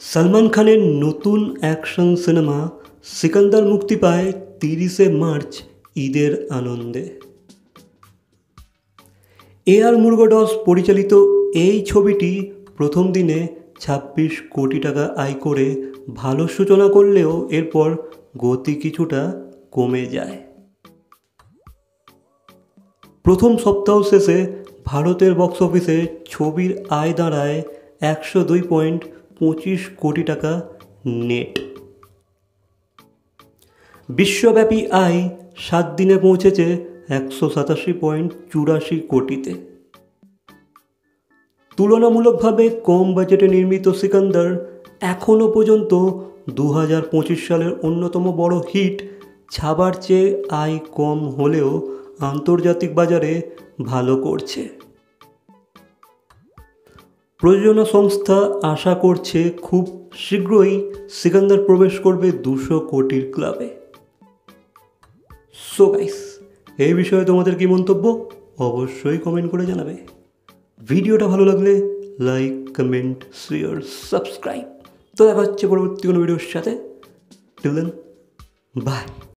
সলমান খানের নতুন action cinema Sikandar মুক্তি পায় 30শে মার্চ ঈদের আনন্দে। এআর মুরুগডস পরিচালিত এই ছবিটি প্রথম দিনে 26 কোটি টাকা আয় করে ভালো সূচনা করলেও এরপর গতি কিছুটা কমে যায়। প্রথম সপ্তাহ শেষে ভারতের বক্স অফিসে ছবির আয় দাঁড়ায় 102.25 কোটি টাকা নেট। বিশ্বব্যাপী আয় 7 দিনে পৌঁছেছে 187.84 কোটিতে। তুলনামূলকভাবে কম বাজেটে নির্মিত সিকান্দার এখনও পর্যন্ত 2025 সালের অন্যতম বড় হিট ছাবার চেয়ে আয় কম হলেও আন্তর্জাতিক বাজারে ভালো করছে। প্রযোজনা সংস্থা আশা করছে খুব শীঘ্রই সিকান্দার প্রবেশ করবে 200 কোটির ক্লাবে। সো গাইস, এই বিষয়ে তোমাদের কি মন্তব্য অবশ্যই কমেন্ট করে জানাবে। ভিডিওটা ভালো লাগলে লাইক, কমেন্ট, শেয়ার, সাবস্ক্রাইব। তো দেখা হচ্ছে পরবর্তী কোনো ভিডিওর সাথে। Till then, by.